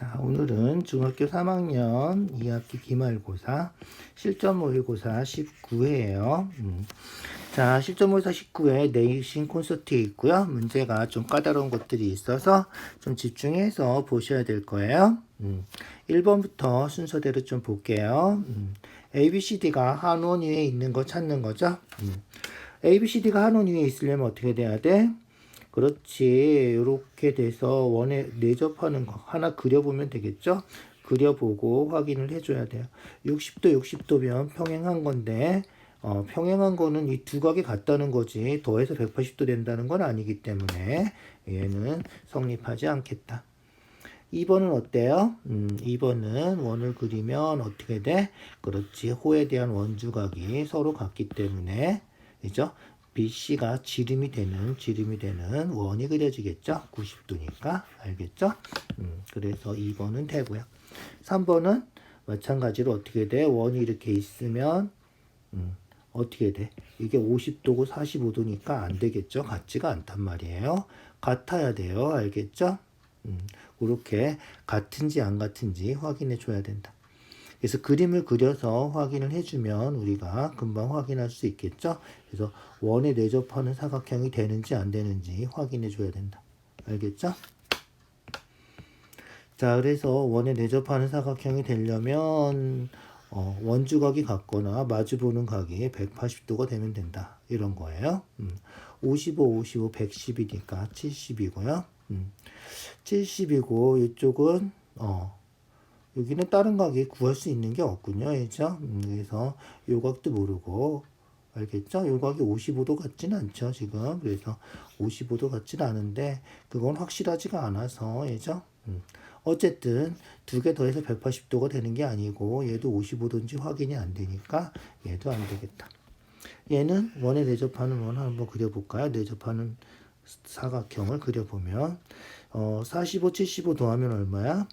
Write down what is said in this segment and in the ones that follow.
자, 오늘은 중학교 3학년 2학기 기말고사 실전 모의고사 19회예요. 자, 실전 모의고사 19회 내신 콘서트에 있고요. 문제가 좀 까다로운 것들이 있어서 좀 집중해서 보셔야 될 거예요. 1번부터 순서대로 좀 볼게요. ABCD가 한원 위에 있는 거 찾는 거죠. ABCD가 한원 위에 있으려면 어떻게 돼야 돼? 그렇지. 이렇게 돼서 원에 내접하는 거 하나 그려보면 되겠죠? 그려보고 확인을 해줘야 돼요. 60도 60도면 평행한 건데 평행한 거는 이 두 각이 같다는 거지 더해서 180도 된다는 건 아니기 때문에 얘는 성립하지 않겠다. 2번은 어때요? 2번은 원을 그리면 어떻게 돼? 그렇지. 호에 대한 원주각이 서로 같기 때문에 그죠? BC가 지름이 되는 원이 그려지겠죠? 90도니까. 알겠죠? 그래서 2번은 되고요. 3번은 마찬가지로 어떻게 돼? 원이 이렇게 있으면 어떻게 돼? 이게 50도고 45도니까 안 되겠죠? 같지가 않단 말이에요. 같아야 돼요. 알겠죠? 그렇게 같은지 안 같은지 확인해 줘야 된다. 그래서 그림을 그려서 확인을 해주면 우리가 금방 확인할 수 있겠죠. 그래서 원에 내접하는 사각형이 되는지 안 되는지 확인해 줘야 된다. 알겠죠? 자, 그래서 원에 내접하는 사각형이 되려면 원주각이 같거나 마주보는 각이 180도가 되면 된다. 이런 거예요. 55, 55, 110이니까 70이고요. 70이고 이쪽은 여기는 다른 각이 구할 수 있는 게 없군요. 그죠? 그래서 요 각도 모르고 알겠죠? 요 각이 55도 같지는 않죠. 지금. 그래서 55도 같지는 않은데 그건 확실하지가 않아서 그죠? 어쨌든 두 개 더해서 180도가 되는 게 아니고 얘도 55도인지 확인이 안 되니까 얘도 안 되겠다. 얘는 원에 내접하는 원 한번 그려볼까요? 내접하는 사각형을 그려보면 45, 75 더하면 얼마야?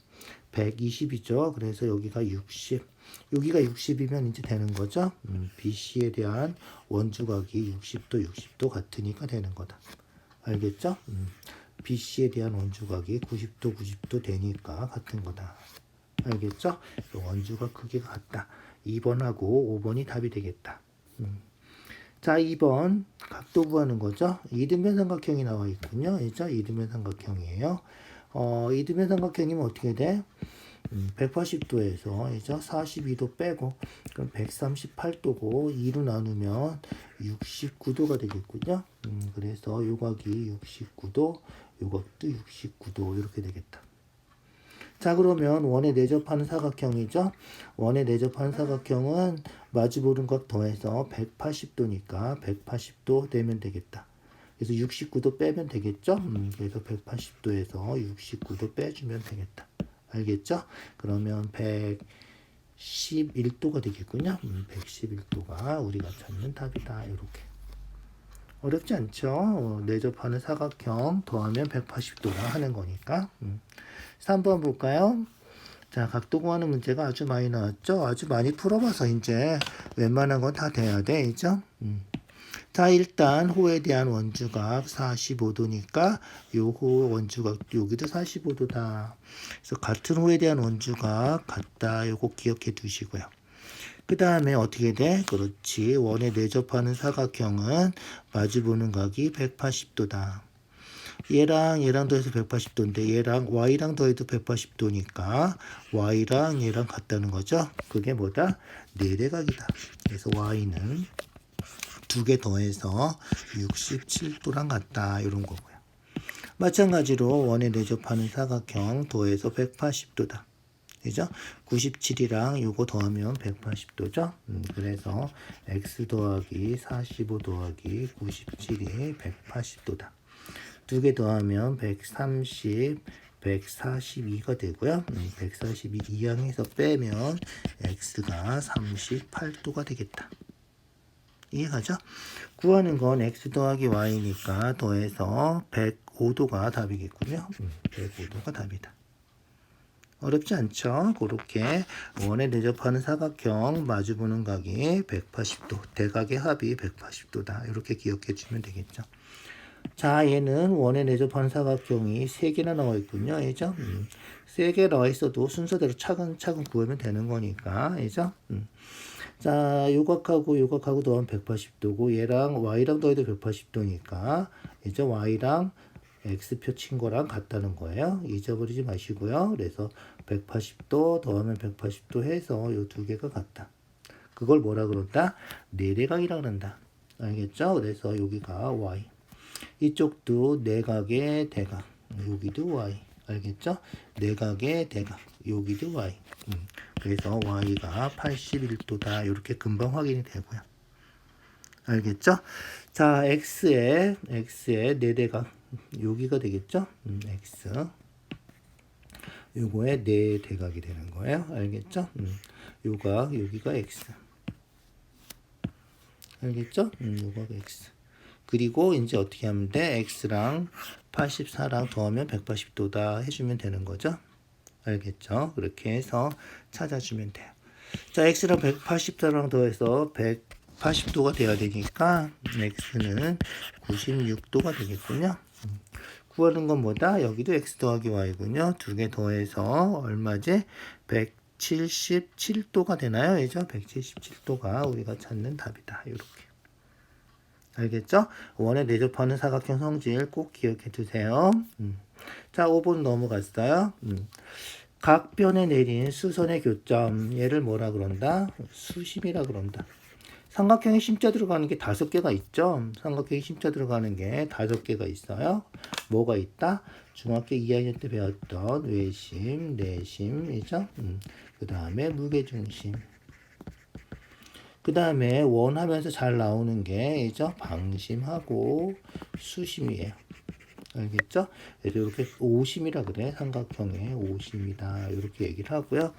120이죠. 그래서 여기가 60. 여기가 60이면 이제 되는 거죠. BC에 대한 원주각이 60도, 60도 같으니까 되는 거다. 알겠죠? BC에 대한 원주각이 90도, 90도 되니까 같은 거다. 알겠죠? 원주각 크기가 같다. 2번하고 5번이 답이 되겠다. 자, 2번 각도 구하는 거죠. 이등변 삼각형이 나와 있군요. 그죠? 이등변 삼각형이에요. 이등변 삼각형이면 어떻게 돼? 180도에서 이제 42도 빼고 그럼 138도고 2로 나누면 69도가 되겠군요. 그래서 요각이 69도, 요각도 69도 이렇게 되겠다. 자, 그러면 원에 내접하는 사각형이죠. 원에 내접하는 사각형은 마주보는 각 더해서 180도니까 180도 되면 되겠다. 그래서 69도 빼면 되겠죠. 그래서 180도에서 69도 빼주면 되겠다. 알겠죠? 그러면 111도가 되겠군요. 111도가 우리가 찾는 답이다. 이렇게. 어렵지 않죠? 내접하는 사각형 더하면 180도가 하는 거니까. 3번 볼까요? 자, 각도 구하는 문제가 아주 많이 나왔죠? 아주 많이 풀어봐서 이제 웬만한 건 다 돼야 돼, 그죠? 자, 일단 호에 대한 원주각 45도니까 요호 원주각 여기도 45도다. 그래서 같은 호에 대한 원주각 같다. 요거 기억해 두시고요. 그 다음에 어떻게 돼? 그렇지. 원에 내접하는 사각형은 마주보는 각이 180도다. 얘랑 더해서 180도인데 얘랑 y랑 더해도 180도니까 y랑 얘랑 같다는 거죠. 그게 뭐다? 내대각이다. 그래서 y는 두 개 더해서 67도랑 같다. 이런 거고요. 마찬가지로 원에 내접하는 사각형 더해서 180도다. 그죠? 97이랑 요거 더하면 180도죠. 그래서 x 더하기 45 더하기 97이 180도다. 두 개 더하면 130, 142가 되고요. 142 이항에서 빼면 x가 38도가 되겠다. 이해가죠? 구하는 건 x 더하기 y니까 더해서 105도가 답이겠군요. 105도가 답이다. 어렵지 않죠? 그렇게 원에 내접하는 사각형 마주보는 각이 180도, 대각의 합이 180도다. 이렇게 기억해 주면 되겠죠. 자, 얘는 원에 내접하는 사각형이 3개나 나와 있군요. 알죠? 3개 나와 있어도 순서대로 차근차근 구하면 되는 거니까. 알죠? 자, 요각하고 더하면 180도고 얘랑 y랑 더해도 180도니까 이제 y랑 x표 친 거랑 같다는 거예요. 잊어버리지 마시고요. 그래서 180도 더하면 180도 해서 요 두 개가 같다. 그걸 뭐라 그런다? 내대각이라 그런다. 알겠죠? 그래서 여기가 y. 이쪽도 내각의 대각. 여기도 y. 알겠죠? 내각의 대각. 여기도 y. 그래서 y가 81도다. 이렇게 금방 확인이 되고요. 알겠죠? 자, x의 내대각. 여기가 되겠죠? x. 요거의 내대각이 되는 거예요. 알겠죠? 여기가 x. 알겠죠? 요거가 x. 그리고 이제 어떻게 하면 돼? x랑 84랑 더하면 180도다 해주면 되는 거죠. 알겠죠? 그렇게 해서 찾아주면 돼요. 자, x랑 184랑 더해서 180도가 돼야 되니까 x는 96도가 되겠군요. 구하는 건 뭐다? 여기도 x 더하기 y군요. 두 개 더해서 얼마지? 177도가 되나요? 예죠? 177도가 우리가 찾는 답이다. 이렇게. 알겠죠? 원에 내접하는 사각형 성질 꼭 기억해 두세요. 자, 5번 넘어갔어요. 각변에 내린 수선의 교점, 얘를 뭐라 그런다? 수심이라 그런다. 삼각형에 심자 들어가는 게 5개가 있죠. 삼각형에 심자 들어가는 게 5개가 있어요. 뭐가 있다? 중학교 2학년 때 배웠던 외심, 내심이죠. 그 다음에 무게중심. 그 다음에 원하면서 잘 나오는 게 이죠. 방심하고 수심이에요. 알겠죠? 그래서 이렇게 오심이라 그래. 삼각형의 오심이다. 이렇게 얘기를 하고요.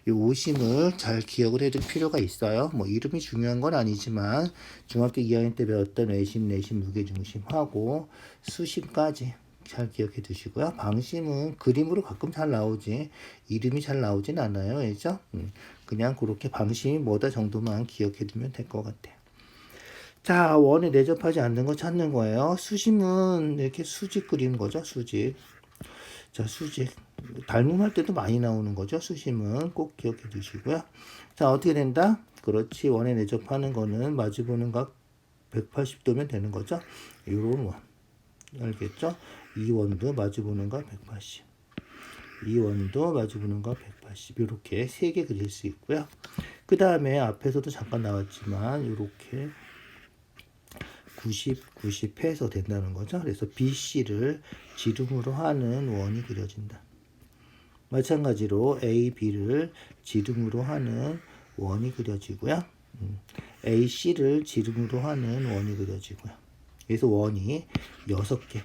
이 오심을 잘 기억을 해둘 필요가 있어요. 뭐 이름이 중요한 건 아니지만 중학교 2학년 때 배웠던 외심, 내심, 무게중심하고 수심까지 잘 기억해 두시고요. 방심은 그림으로 가끔 잘 나오지 이름이 잘 나오진 않아요. 알죠? 그냥 그렇게 방심이 뭐다 정도만 기억해 두면 될 것 같아요. 자, 원에 내접하지 않는 거 찾는 거예요. 수심은 이렇게 수직 그리는 거죠. 수직. 자, 수직. 닮음할 때도 많이 나오는 거죠. 수심은 꼭 기억해 두시고요. 자, 어떻게 된다? 그렇지. 원에 내접하는 거는 마주보는 각 180도면 되는 거죠. 요런 원. 알겠죠? 이 원도 마주보는 각 180. 이 원도 마주보는 각 180. 이렇게 3개 그릴 수 있고요. 그 다음에 앞에서도 잠깐 나왔지만 이렇게 90 해서 된다는 거죠. 그래서 BC를 지름으로 하는 원이 그려진다. 마찬가지로 AB를 지름으로 하는 원이 그려지고요. AC를 지름으로 하는 원이 그려지고요. 그래서 원이 6개.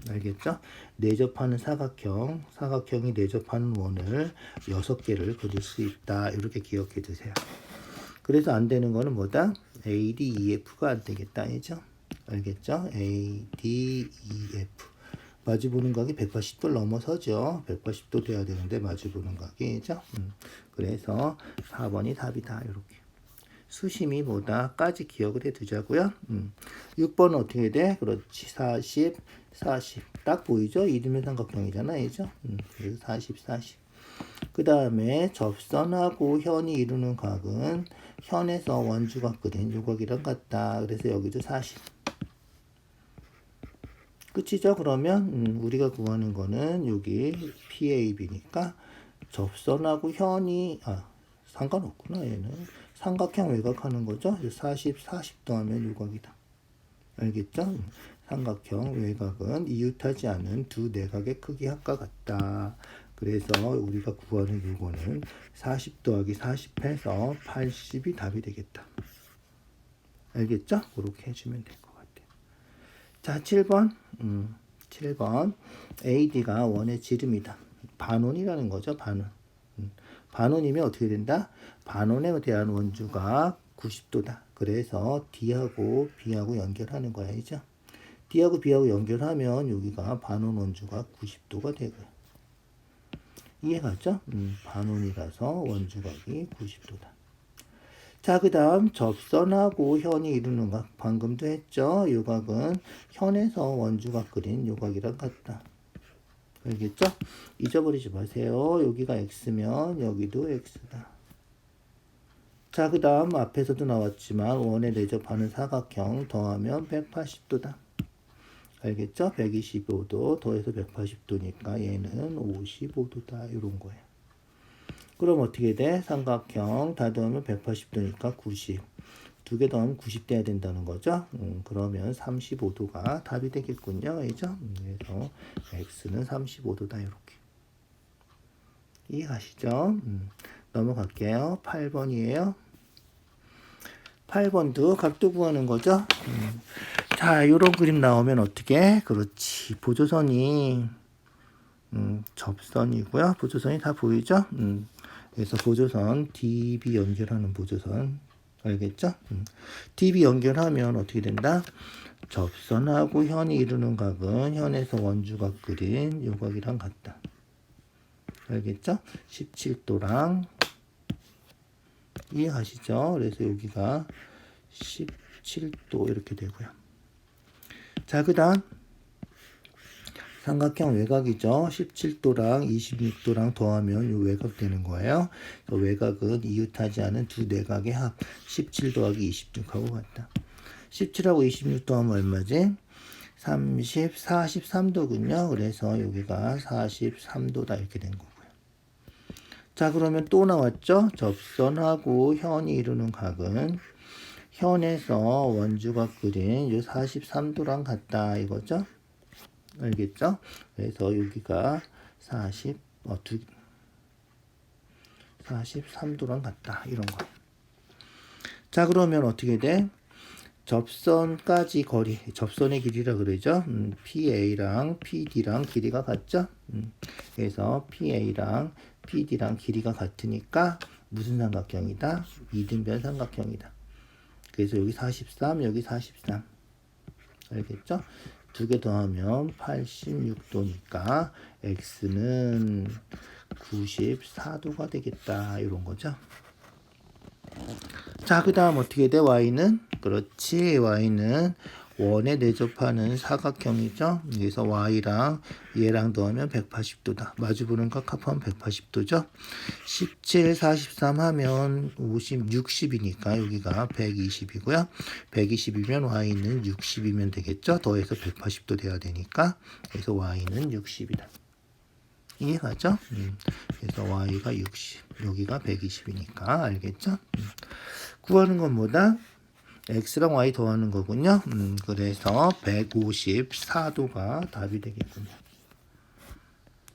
알겠죠? 내접하는 사각형이 내접하는 원을 6개를 그릴 수 있다. 이렇게 기억해 두세요. 그래서 안 되는 거는 뭐다? ADEF가 안 되겠다. 알죠? 알겠죠? ADEF. 마주보는 각이 180도를 넘어서죠. 180도 돼야 되는데 마주보는 각이죠. 그래서 4번이 답이다. 이렇게. 수심이 뭐다까지 기억을 해 두자고요. 6번은 어떻게 돼? 그렇지. 40. 딱 보이죠? 이등변 삼각형이잖아. 알죠? 그래서 40. 그 다음에 접선하고 현이 이루는 각은 현에서 원주가 그린 요각이랑 같다. 그래서 여기도 40. 끝이죠? 그러면 우리가 구하는 거는 여기 PAB니까 접선하고 현이 상관없구나. 얘는 삼각형 외곽하는 거죠. 40 더하면 요각이다. 알겠죠? 삼각형 외곽은 이웃하지 않은 두 내각의 크기 합과 같다. 그래서 우리가 구하는 요거는 40 더하기 40 해서 80이 답이 되겠다. 알겠죠? 그렇게 해주면 될 것 같아요. 자, 7번. 7번. AD가 원의 지름이다. 반원이라는 거죠. 반원. 반원이면 어떻게 된다? 반원에 대한 원주가 90도다. 그래서 D하고 B하고 연결하는 거야. 이죠? D하고 B하고 연결하면 여기가 반원 원주가 90도가 되고요. 이해가죠? 반원이라서 원주각이 90도다. 자, 그 다음 접선하고 현이 이루는 각. 방금도 했죠. 요 각은 현에서 원주가 그린 요 각이랑 같다. 알겠죠? 잊어버리지 마세요. 여기가 x면 여기도 x다. 자, 그 다음 앞에서도 나왔지만 원에 내접하는 사각형 더하면 180도다. 알겠죠? 125도 더해서 180도니까 얘는 55도다. 이런 거예요. 그럼 어떻게 돼? 삼각형 다 더하면 180도니까 90. 두 개 더하면 90 돼야 된다는 거죠. 그러면 35도가 답이 되겠군요. 그죠? 그래서 x는 35도다. 이렇게. 이해가시죠? 넘어갈게요. 8번이에요. 8번도 각도 구하는 거죠. 자, 이런 그림 나오면 어떻게? 그렇지. 보조선이 접선이고요. 보조선이 다 보이죠? 그래서 보조선 DB 연결하는 보조선 알겠죠? DB 연결하면 어떻게 된다? 접선하고 현이 이루는 각은 현에서 원주가 그린 요 각이랑 같다. 알겠죠? 17도랑 이해하시죠? 그래서 여기가 17도 이렇게 되고요. 자, 그 다음 삼각형 외곽이죠. 17도랑 26도랑 더하면 요 외곽 되는 거예요. 외곽은 이웃하지 않은 두 내각의 합 17 더하기 26하고 같다. 17하고 26 더하면 얼마지? 43도군요. 그래서 여기가 43도다 이렇게 된 거고요. 자, 그러면 또 나왔죠. 접선하고 현이 이루는 각은 현에서 원주가 그린 요 43도랑 같다 이거죠. 알겠죠? 그래서 여기가 43도랑 같다. 이런 거. 자, 그러면 어떻게 돼? 접선까지 거리, 접선의 길이라 그러죠. PA랑 PD랑 길이가 같죠? 그래서 PA랑 PD랑 길이가 같으니까 무슨 삼각형이다? 이등변 삼각형이다. 그래서 여기 43, 여기 43. 알겠죠? 두 개 더하면 86도니까 x는 94도가 되겠다. 이런 거죠. 자, 그 다음 어떻게 돼? y는? 그렇지. y는 원에 내접하는 사각형이죠. 그래서 y랑 얘랑 더하면 180도다. 마주보는 각 합하면 180도죠. 17, 43 하면 50, 60이니까 여기가 120이고요. 120이면 y는 60이면 되겠죠. 더해서 180도 돼야 되니까. 그래서 y는 60이다. 이해가죠? 그래서 y가 60, 여기가 120이니까 알겠죠? 구하는 건 뭐다? x랑 y 더하는 거군요. 그래서 154도가 답이 되겠군요.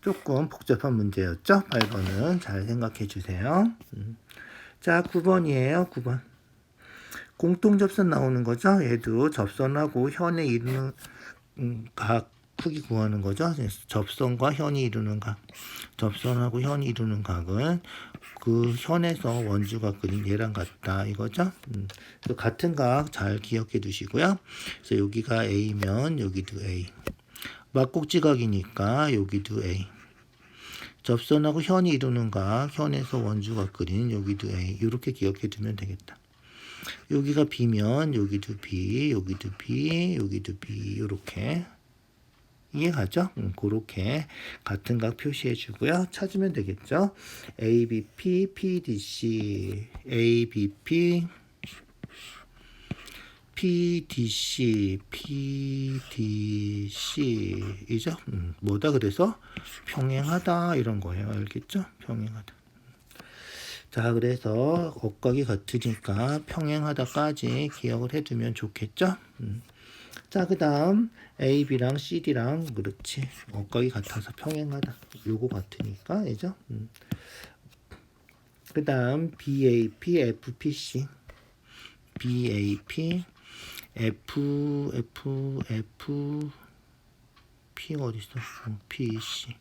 조금 복잡한 문제였죠? 8번은 잘 생각해 주세요. 자, 9번이에요. 9번. 공통접선 나오는 거죠? 얘도 접선하고 현에 이루는 각 크기 구하는 거죠. 접선과 현이 이루는 각. 접선하고 현이 이루는 각은 그 현에서 원주가 그린 얘랑 같다 이거죠. 같은 각 잘 기억해 두시고요. 그래서 여기가 A면 여기도 A. 막곡지각이니까 여기도 A. 접선하고 현이 이루는 각, 현에서 원주가 그린 여기도 A. 이렇게 기억해 두면 되겠다. 여기가 B면 여기도 B, 여기도 B, 여기도 B 이렇게. 이해가죠? 그렇게 같은 각 표시해 주고요. 찾으면 되겠죠? ABP, PDC, ABP, PDC, PDC 이죠? 뭐다 그래서 평행하다 이런 거예요. 알겠죠? 평행하다. 자, 그래서 억각이 같으니까 평행하다까지 기억을 해두면 좋겠죠? 자, 그 다음 AB랑 CD랑 그렇지. 억각이 같아서 평행하다. 요거 같으니까, 그죠? 그 다음 BAP, FPC. BAP, P가 어딨어? PC.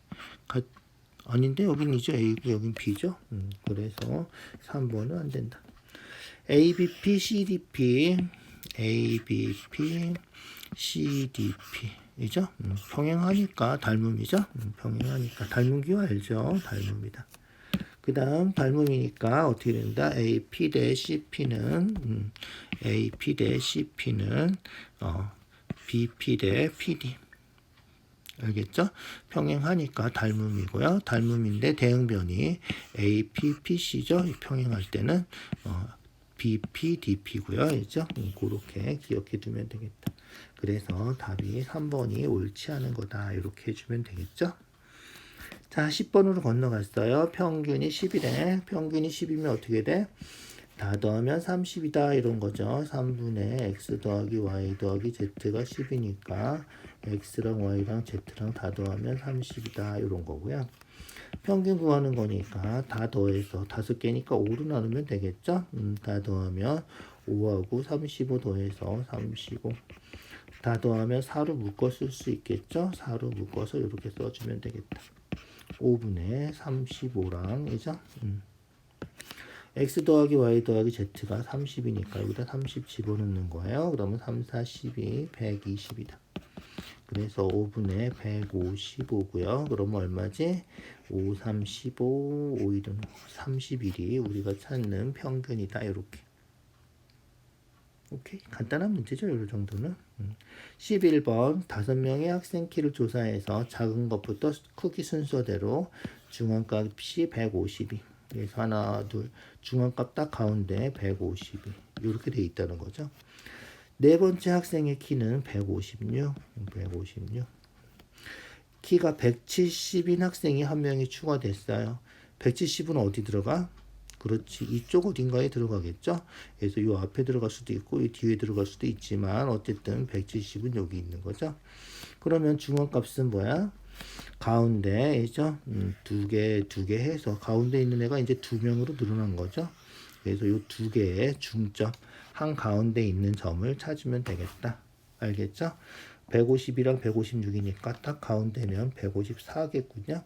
아닌데, 여긴 이죠. A고 여긴 B죠. 그래서 3번은 안 된다. ABP, CDP, ABP, CDP 이죠? 평행하니까 닮음이죠? 평행하니까 닮음기호 알죠? 닮음이다. 그 다음 닮음이니까 어떻게 된다? AP 대 CP는 AP 대 CP는 BP 대 PD. 알겠죠? 평행하니까 닮음이고요. 닮음인데 대응변이 AP, PC죠? 평행할 때는 BP, DP고요. 알죠? 그렇게 기억해 두면 되겠다. 그래서 답이 3번이 옳지 않은 거다. 이렇게 해주면 되겠죠? 자, 10번으로 건너갔어요. 평균이 10이래. 평균이 10이면 어떻게 돼? 다 더하면 30이다. 이런 거죠. 3분의 x 더하기 y 더하기 z가 10이니까 x랑 y랑 z랑 다 더하면 30이다. 이런 거고요. 평균 구하는 거니까 다 더해서 5개니까 5로 나누면 되겠죠? 다 더하면 5하고 35 더해서 35. 다 더하면 4로 묶어 쓸 수 있겠죠? 4로 묶어서 이렇게 써주면 되겠다. 5분의 35랑 이죠? x 더하기 y 더하기 z가 30이니까 여기다 30 집어넣는 거예요. 그러면 3, 4, 12, 120이다. 그래서 5분의 155고요. 그러면 얼마지? 5, 3, 15, 5, 1은 31이 우리가 찾는 평균이다. 이렇게. 오케이. 간단한 문제죠. 이 정도는. 11번 5명의 학생 키를 조사해서 작은 것부터 크기 순서대로 중앙값이 152. 그래서 하나, 둘, 중앙값 딱 가운데 152. 이렇게 돼 있다는 거죠. 네 번째 학생의 키는 156. 키가 170인 학생이 한 명이 추가됐어요. 170은 어디 들어가? 그렇지. 이쪽 어딘가에 들어가겠죠? 그래서 이 앞에 들어갈 수도 있고 이 뒤에 들어갈 수도 있지만 어쨌든 170은 여기 있는 거죠. 그러면 중앙값은 뭐야? 가운데죠. 두 개 해서 가운데 있는 애가 이제 2명으로 늘어난 거죠. 그래서 이 두 개의 중점 한 가운데 있는 점을 찾으면 되겠다. 알겠죠? 150이랑 156이니까 딱 가운데면 154겠군요.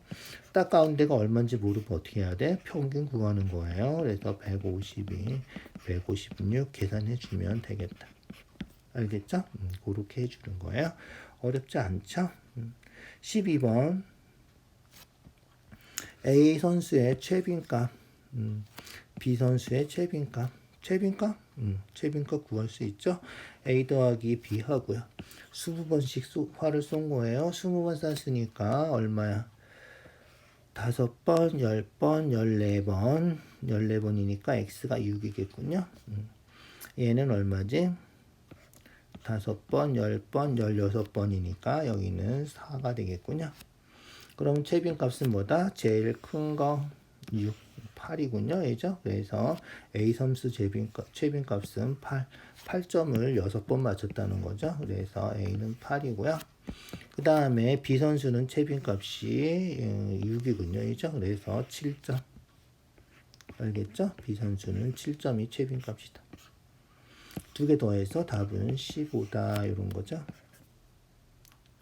딱 가운데가 얼마인지 모르고 어떻게 해야 돼? 평균 구하는 거예요. 그래서 152, 156 계산해 주면 되겠다. 알겠죠? 그렇게 해주는 거예요. 어렵지 않죠? 12번 A 선수의 최빈값 B 선수의 최빈값 최빈값 구할 수 있죠. A 더하기 B 하고요. 20번씩 화를 쏜 거예요. 20번 쐈으니까 얼마야? 5번, 10번, 14번 14번이니까 X가 6이겠군요. 얘는 얼마지? 5번, 10번, 16번이니까 여기는 4가 되겠군요. 그럼 최빈값은 뭐다? 제일 큰 거 6, 8이군요. 그죠? 그래서 A 섬수 최빈값은 8. 8점을 6번 맞췄다는 거죠. 그래서 A는 8이고요. 그 다음에 B 선수는 최빈값이 6이군요. 그죠? 그래서 7점. 알겠죠? B 선수는 7점이 최빈값이다. 두 개 더해서 답은 15다. 이런 거죠.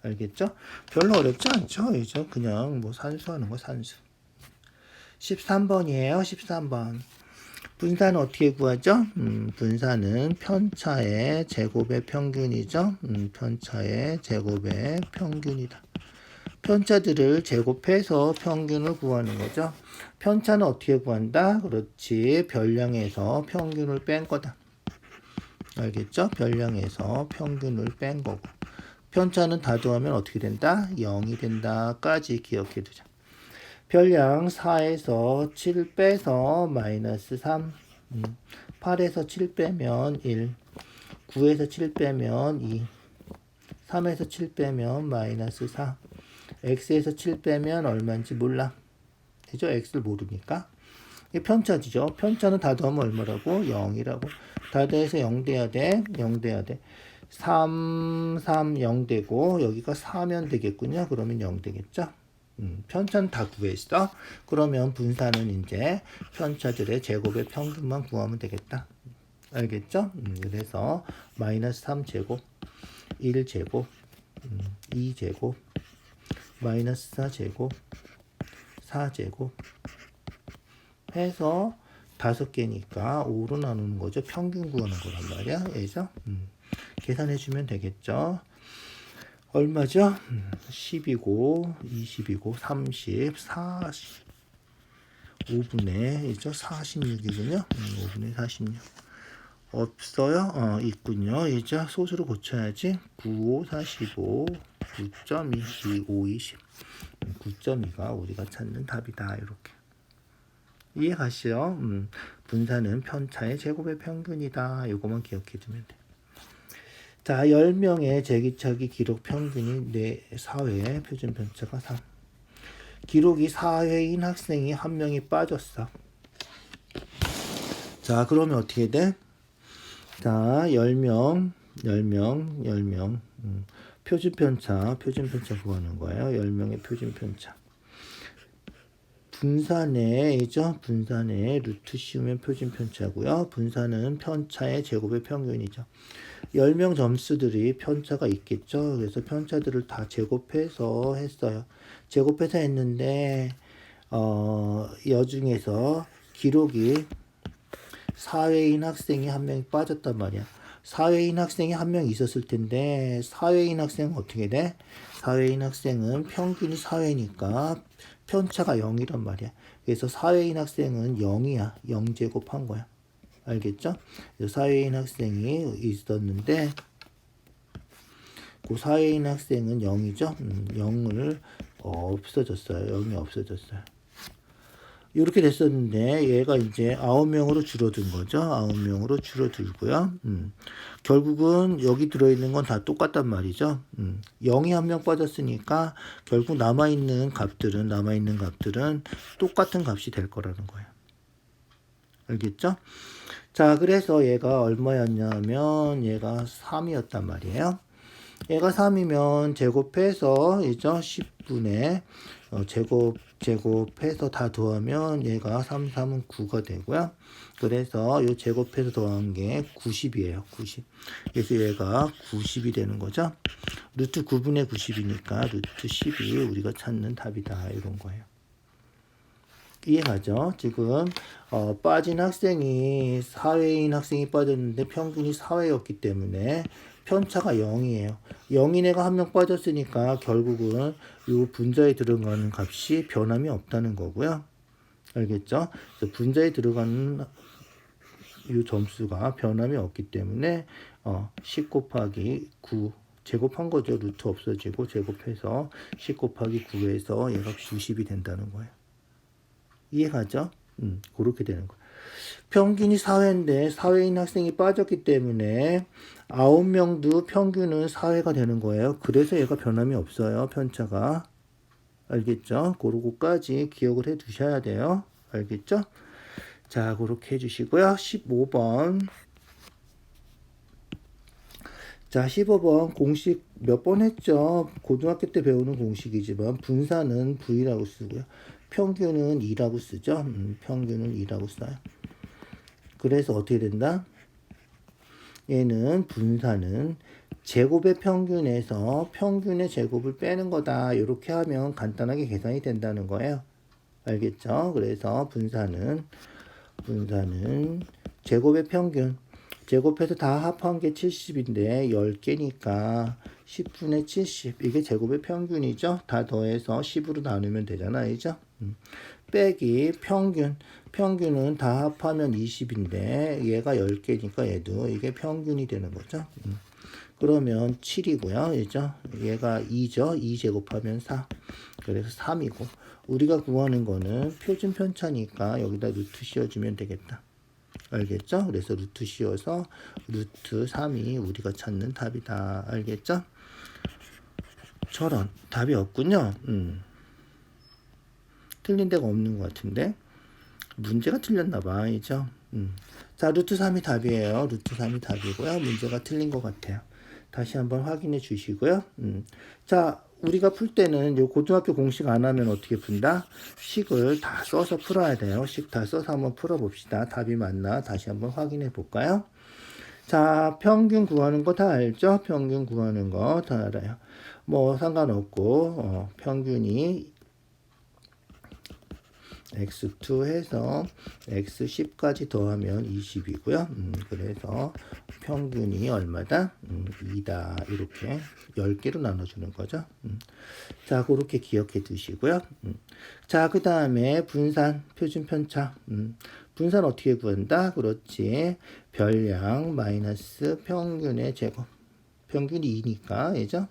알겠죠? 별로 어렵지 않죠? 그죠? 그냥 뭐 산수하는 거 산수. 13번이에요. 13번. 분사는 어떻게 구하죠? 분사는 편차의 제곱의 평균이죠. 편차의 제곱의 평균이다. 편차들을 제곱해서 평균을 구하는 거죠. 편차는 어떻게 구한다? 그렇지. 별량에서 평균을 뺀 거다. 알겠죠? 별량에서 평균을 뺀 거고. 편차는 다 더하면 어떻게 된다? 0이 된다까지 기억해 두자. 별량 4에서 7 빼서 마이너스 3, 8에서 7 빼면 1, 9에서 7 빼면 2, 3에서 7 빼면 마이너스 4, x에서 7 빼면 얼마인지 몰라. 그죠? x를 모르니까. 이게 편차지죠. 편차는 다 더하면 얼마라고? 0이라고. 다 더해서 0 돼야 돼. 0 돼야 돼. 3, 0 되고 여기가 4면 되겠군요. 그러면 0 되겠죠. 편차는 다 구했어. 그러면 분사는 이제 편차들의 제곱의 평균만 구하면 되겠다. 알겠죠? 그래서 마이너스 3제곱, 1제곱, 2제곱, 마이너스 4제곱, 4제곱 해서 5개니까 5로 나누는 거죠. 평균 구하는 거란 말이야. 그래서 계산해주면 되겠죠. 얼마죠? 10이고 20이고 30, 40, 5분의 이죠 46이군요. 5분의 46. 없어요? 있군요. 이제 소수로 고쳐야지. 95, 45, 9.2, 25, 20. 9.2가 우리가 찾는 답이다. 이렇게. 이해 가시죠? 분산은 편차의 제곱의 평균이다. 요거만 기억해 두면 돼. 자, 10명의 제기차기 기록 평균이 4회, 표준 편차가 3. 기록이 4회인 학생이 1명이 빠졌어. 자, 그러면 어떻게 돼? 자, 10명. 표준 편차 구하는 거예요. 10명의 표준 편차. 분산이죠. 분산에 루트 씌우면 표준 편차고요. 분산은 편차의 제곱의 평균이죠. 10명 점수들이 편차가 있겠죠. 그래서 편차들을 다 제곱해서 했어요. 제곱해서 했는데 여중에서 기록이 4회인 학생이 1명이 빠졌단 말이야. 4회인 학생이 1명 있었을 텐데 4회인 학생은 어떻게 돼? 4회인 학생은 평균이 4회니까 편차가 0이란 말이야. 그래서 4회인 학생은 0이야. 0제곱한 거야. 알겠죠? 4회인 학생이 있었는데 그 4회인 학생은 0이죠? 0을 없어졌어요. 0이 없어졌어요. 이렇게 됐었는데 얘가 이제 9명으로 줄어든 거죠. 9명으로 줄어들고요. 결국은 여기 들어있는 건 다 똑같단 말이죠. 0이 1명 빠졌으니까 결국 남아있는 값들은 똑같은 값이 될 거라는 거예요. 알겠죠? 자, 그래서 얘가 얼마였냐면 얘가 3이었단 말이에요. 얘가 3이면 제곱해서 이죠 10분의 제곱해서 다 더하면 얘가 3, 3은 9가 되고요. 그래서 이 제곱해서 더한 게 90이에요. 90. 그래서 얘가 90이 되는 거죠. 루트 9분의 90이니까 루트 10이 우리가 찾는 답이다. 이런 거예요. 이해가죠? 지금 빠진 학생이 4회인 학생이 빠졌는데 평균이 4회였기 때문에 편차가 0이에요. 0인 애가 1명 빠졌으니까 결국은 이 분자에 들어가는 값이 변함이 없다는 거고요. 알겠죠? 그래서 분자에 들어가는 이 점수가 변함이 없기 때문에 10 곱하기 9 제곱한 거죠. 루트 없어지고 제곱해서 10 곱하기 9에서 얘가 90이 된다는 거예요. 이해가죠? 그렇게 되는 거예요. 평균이 4회인데 4회인 학생이 빠졌기 때문에 9명도 평균은 4회가 되는 거예요. 그래서 얘가 변함이 없어요. 편차가. 알겠죠? 그러고까지 기억을 해 두셔야 돼요. 알겠죠? 자, 그렇게 해주시고요. 15번. 자, 15번 공식 몇 번 했죠? 고등학교 때 배우는 공식이지만 분산은 V라고 쓰고요. 평균은 2라고 쓰죠. 평균은 2라고 써요. 그래서 어떻게 된다? 얘는 분산은 제곱의 평균에서 평균의 제곱을 빼는 거다. 이렇게 하면 간단하게 계산이 된다는 거예요. 알겠죠? 그래서 분산은 제곱의 평균. 제곱해서 다 합한 게 70인데 10개니까 10분의 70. 이게 제곱의 평균이죠. 다 더해서 10으로 나누면 되잖아요. 그죠? 빼기 평균. 평균은 다 합하면 20인데 얘가 10개니까 얘도 이게 평균이 되는 거죠. 그러면 7이고요. 그죠? 얘가 2죠. 2 제곱하면 4. 그래서 3이고 우리가 구하는 거는 표준 편차니까 여기다 루트 씌워주면 되겠다. 알겠죠? 그래서 루트 씌워서 루트 3이 우리가 찾는 답이다. 알겠죠? 저런 답이 없군요. 틀린 데가 없는 것 같은데 문제가 틀렸나 봐. 이죠? 자, 루트 3이 답이에요. 루트 3이 답이고요. 문제가 틀린 것 같아요. 다시 한번 확인해 주시고요. 자, 우리가 풀 때는 요 고등학교 공식 안 하면 어떻게 푼다? 식을 다 써서 풀어야 돼요. 식 다 써서 한번 풀어봅시다. 답이 맞나 다시 한번 확인해 볼까요? 자, 평균 구하는 거 다 알죠? 평균 구하는 거 다 알아요. 뭐 상관없고 평균이 x2 해서 x10까지 더하면 20이고요. 그래서 평균이 얼마다? 2다. 이렇게 10개로 나눠주는 거죠. 자, 그렇게 기억해 두시고요. 자, 그 다음에 분산, 표준 편차. 분산 어떻게 구한다? 그렇지. 별량 마이너스 평균의 제곱. 평균이 2니까, 예죠?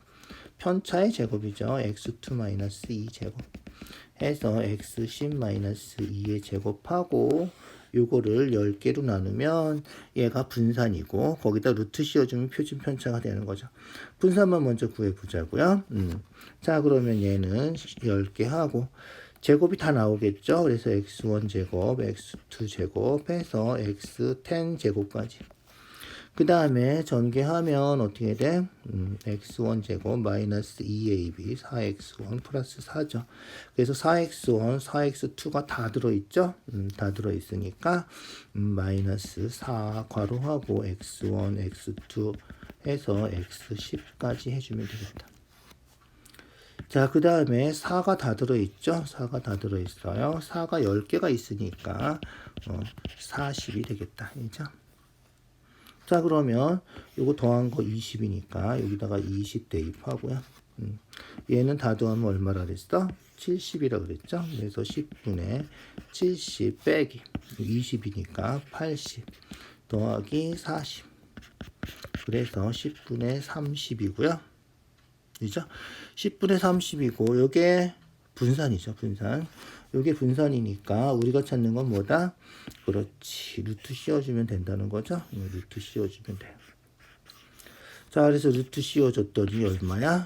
편차의 제곱이죠. x2 마이너스 2 제곱. 해서 x10 마이너스 2의 제곱하고 요거를 10개로 나누면 얘가 분산이고 거기다 루트 씌워주면 표준 편차가 되는 거죠. 분산만 먼저 구해보자고요. 자, 그러면 얘는 10개 하고 제곱이 다 나오겠죠. 그래서 x1 제곱, x2 제곱 해서 x10 제곱까지. 그 다음에 전개하면 어떻게 돼? x1 제곱 마이너스 2ab 4x1 플러스 4죠. 그래서 4x1, 4x2가 다 들어있죠? 다 들어있으니까 마이너스 4 괄호하고 x1, x2 해서 x10까지 해주면 되겠다. 자, 그 다음에 4가 다 들어있죠? 4가 다 들어있어요. 4가 10개가 있으니까 40이 되겠다. 그죠? 자, 그러면 요거 더한 거 20이니까 여기다가 20 대입하고요. 얘는 다 더하면 얼마라 그랬어? 70이라 그랬죠? 그래서 10분의 70 빼기 20이니까 80 더하기 40. 그래서 10분의 30이고요. 그죠? 10분의 30이고 요게 분산이죠. 분산. 요게 분산이니까 우리가 찾는 건 뭐다? 그렇지. 루트 씌워주면 된다는 거죠. 루트 씌워주면 돼요. 자, 그래서 루트 씌워줬더니 얼마야?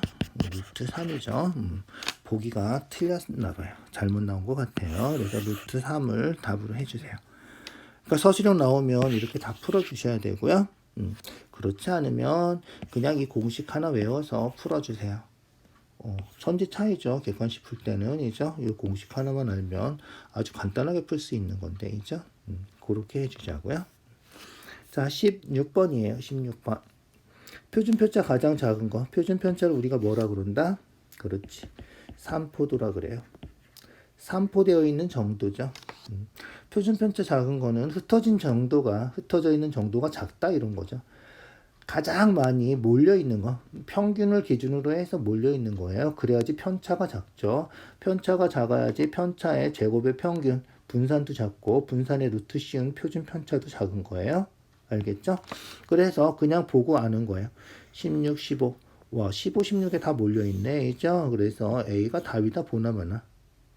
루트 3이죠. 보기가 틀렸나 봐요. 잘못 나온 것 같아요. 그래서 루트 3을 답으로 해주세요. 그러니까 서술형 나오면 이렇게 다 풀어주셔야 되고요. 그렇지 않으면 그냥 이 공식 하나 외워서 풀어주세요. 천지 차이죠. 객관식 풀 때는, 이죠? 이 공식 하나만 알면 아주 간단하게 풀 수 있는 건데, 이죠? 그렇게 해주자고요. 자, 16번이에요. 16번. 표준편차 가장 작은 거. 표준편차를 우리가 뭐라 그런다? 그렇지. 3포도라 그래요. 3포되어 있는 정도죠. 표준편차 작은 거는 흩어져 있는 정도가 작다 이런 거죠. 가장 많이 몰려있는 거, 평균을 기준으로 해서 몰려있는 거예요. 그래야지 편차가 작죠. 편차가 작아야지 편차의 제곱의 평균, 분산도 작고 분산의 루트 씌운 표준 편차도 작은 거예요. 알겠죠? 그래서 그냥 보고 아는 거예요. 16, 15. 와, 15, 16에 다 몰려있네. 이죠? 그래서 A가 답이다 보나마나.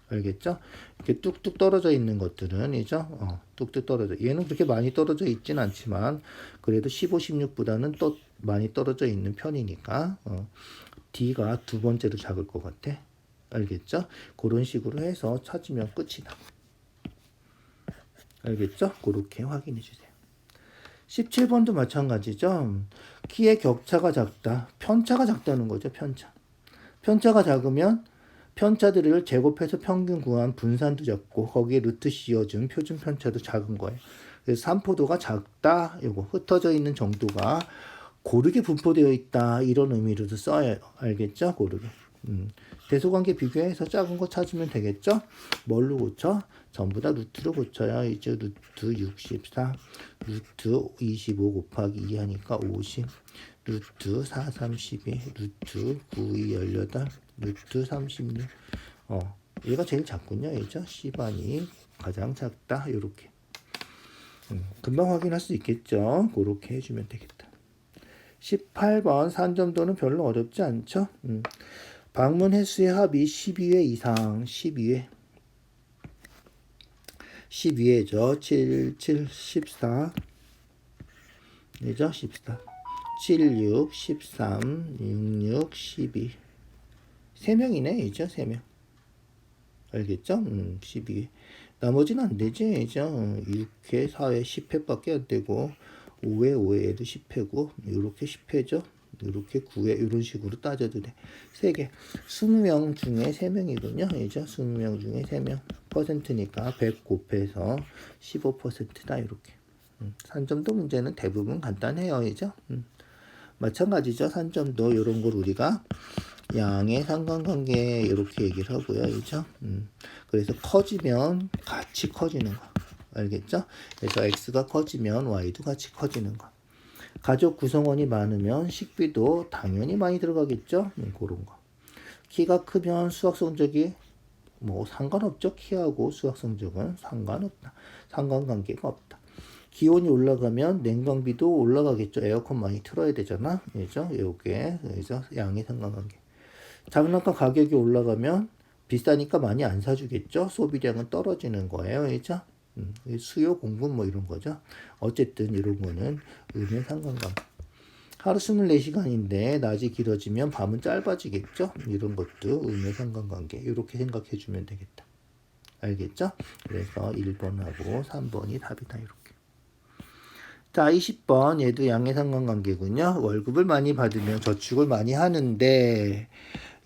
알겠죠? 이렇게 뚝뚝 떨어져 있는 것들은, 이죠? 뚝뚝 떨어져. 얘는 그렇게 많이 떨어져 있진 않지만, 그래도 15, 16보다는 또 많이 떨어져 있는 편이니까, D가 두 번째로 작을 것 같아. 알겠죠? 그런 식으로 해서 찾으면 끝이다. 알겠죠? 그렇게 확인해 주세요. 17번도 마찬가지죠? 키의 격차가 작다. 편차가 작다는 거죠, 편차. 편차가 작으면 편차들을 제곱해서 평균 구한 분산도 작고 거기에 루트 씌워준 표준 편차도 작은 거예요. 그래서 3포도가 작다. 요거 흩어져 있는 정도가 고르게 분포되어 있다. 이런 의미로도 써요. 알겠죠? 고르게. 대소관계 비교해서 작은 거 찾으면 되겠죠? 뭘로 고쳐? 전부 다 루트로 고쳐요. 이제 루트 64, 루트 25 곱하기 2 하니까 50, 루트 4, 32, 루트 9, 2, 18, 루트 36. 얘가 제일 작군요. 얘죠? C반이 가장 작다. 요렇게. 금방 확인할 수 있겠죠? 그렇게 해주면 되겠다. 18번 산점도는 별로 어렵지 않죠? 방문 횟수의 합이 12회 이상. 12회. 12회죠. 7, 7, 14. 네죠? 14. 7, 6, 13, 6, 6, 12. 3명이네. 이죠? 3명. 알겠죠? 12회. 나머지는 안 되지. 이죠? 6회, 4회, 10회밖에 안 되고, 5회, 5회에도 10회고, 요렇게 10회죠? 이렇게 9회, 이런 식으로 따져도 돼. 3개. 20명 중에 3명이군요. 이죠? 20명 중에 3명. 퍼센트니까 100 곱해서 15%다. 이렇게. 산점도 문제는 대부분 간단해요. 이죠? 마찬가지죠. 산점도 이런 걸 우리가 양의 상관관계 이렇게 얘기를 하고요. 그죠? 그래서 커지면 같이 커지는 거. 알겠죠? 그래서 x가 커지면 y도 같이 커지는 거. 가족 구성원이 많으면 식비도 당연히 많이 들어가겠죠? 그런 거. 키가 크면 수학 성적이 뭐 상관없죠. 키하고 수학 성적은 상관없다. 상관관계가 없다. 기온이 올라가면 냉방비도 올라가겠죠. 에어컨 많이 틀어야 되잖아. 그죠? 요게 그래서 양의 상관관계. 장난감 가격이 올라가면 비싸니까 많이 안 사주겠죠. 소비량은 떨어지는 거예요. 그죠? 수요 공분 뭐 이런 거죠. 어쨌든 이런 거는 음의 상관관계. 하루 24시간인데 낮이 길어지면 밤은 짧아지겠죠. 이런 것도 음의 상관관계. 이렇게 생각해 주면 되겠다. 알겠죠? 그래서 1번하고 3번이 답이다. 이렇게. 자, 20번 얘도 양의 상관관계군요. 월급을 많이 받으면 저축을 많이 하는데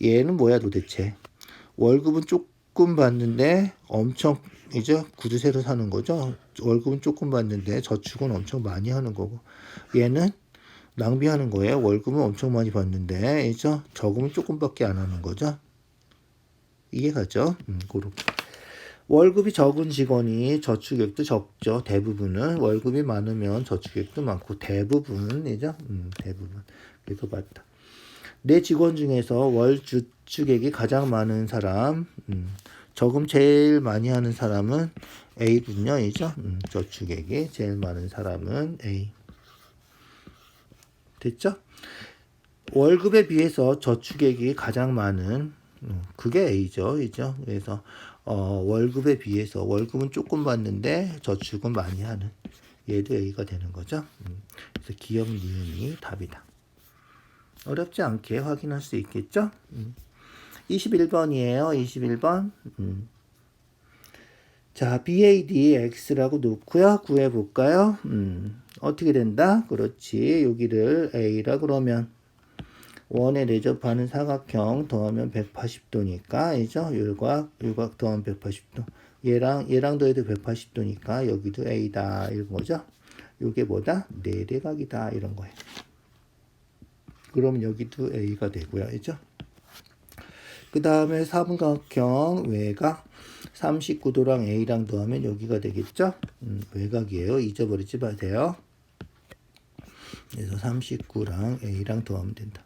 얘는 뭐야 도대체? 월급은 조금 받는데 엄청 이제 구두 새로 사는 거죠. 월급은 조금 받는데 저축은 엄청 많이 하는 거고 얘는 낭비하는 거예요. 월급은 엄청 많이 받는데 이제 저금은 조금밖에 안 하는 거죠. 이해가죠? 그렇게. 월급이 적은 직원이 저축액도 적죠. 대부분은 월급이 많으면 저축액도 많고 대부분이죠. 대부분. 그래서 맞다. 내 직원 중에서 월 저축액이 가장 많은 사람, 저금 제일 많이 하는 사람은 A군요. 이죠? 저축액이 제일 많은 사람은 A. 됐죠? 월급에 비해서 저축액이 가장 많은 그게 A죠. 이죠? 그래서 월급에 비해서 월급은 조금 받는데 저축은 많이 하는 얘도 A가 되는 거죠. 그래서 기억 니은이 답이다. 어렵지 않게 확인할 수 있겠죠? 21번이에요. 21번. 자, BAD X라고 놓고요. 구해볼까요? 어떻게 된다? 그렇지. 여기를 A라 그러면 원에 내접하는 사각형 더하면 180도니까 이죠? 윤곽 더하면 180도. 얘랑 더해도 180도니까 여기도 A다. 이런 거죠? 요게 뭐다? 내대각이다. 이런 거예요. 그럼 여기도 A가 되고요. 이죠? 그 다음에 삼각형 외곽 39도랑 A랑 더하면 여기가 되겠죠? 외곽이에요. 잊어버리지 마세요. 그래서 39랑 A랑 더하면 된다.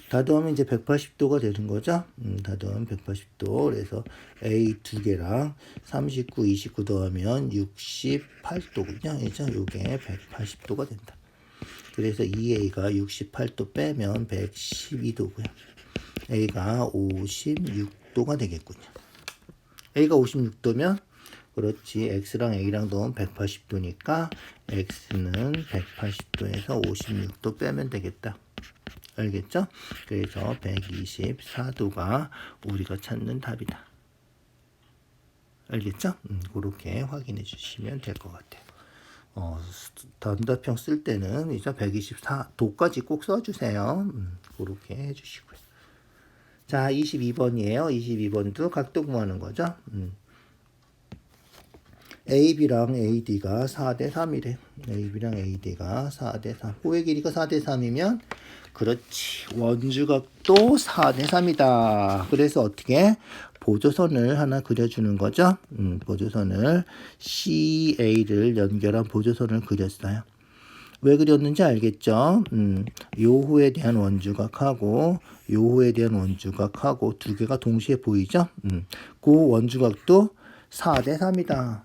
다 더하면 이제 180도가 되는 거죠. 다 더하면 180도. 그래서 A 두 개랑 39, 29 더하면 68도군요. 그죠? 요게 180도가 된다. 그래서 2A가 68도 빼면 112도고요. A가 56도가 되겠군요. A가 56도면 그렇지. X랑 A랑 더하면 180도니까 X는 180도에서 56도 빼면 되겠다. 알겠죠? 그래서 124도가 우리가 찾는 답이다. 알겠죠? 그렇게 확인해 주시면 될 것 같아요. 단답형 쓸 때는 이제 124도까지 꼭 써주세요. 그렇게 해주시고요. 자, 22번이에요. 22번도 각도 구하는 거죠. AB랑 AD가 4대 3이래. AB랑 AD가 4대 3. 호의 길이가 4대 3이면 그렇지. 원주각도 4대 3이다. 그래서 어떻게? 보조선을 하나 그려주는 거죠. 보조선을 CA를 연결한 보조선을 그렸어요. 왜 그렸는지 알겠죠? 요호에 대한 원주각하고 요호에 대한 원주각하고 두 개가 동시에 보이죠? 그 원주각도 4대 3이다.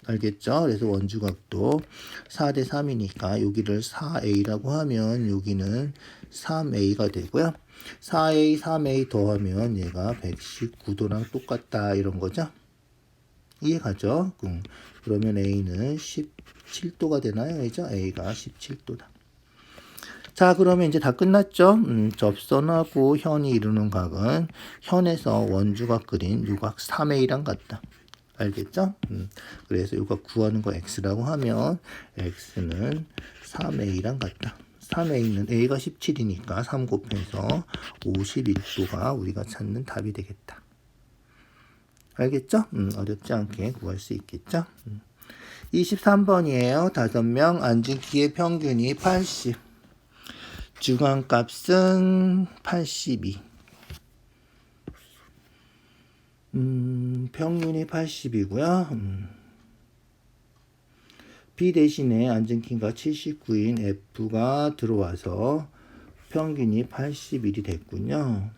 알겠죠? 그래서 원주각도 4대 3이니까 여기를 4A라고 하면 여기는 3A가 되고요. 4A, 3A 더하면 얘가 119도랑 똑같다 이런 거죠? 이해가죠? 그러면 A는 17도가 되나요? 그죠? A가 17도다. 자, 그러면 이제 다 끝났죠? 접선하고 현이 이루는 각은 현에서 원주각 그린 요각 3A랑 같다. 알겠죠? 그래서 요각 구하는 거 X라고 하면 X는 3A랑 같다. 3A는 A가 17이니까 3 곱해서 51도가 우리가 찾는 답이 되겠다. 알겠죠? 어렵지 않게 구할 수 있겠죠? 23번이에요. 5명 앉은 키의 평균이 80. 중앙값은 82. 평균이 80이고요. B 대신에 안정키가 79인 F가 들어와서 평균이 81이 됐군요.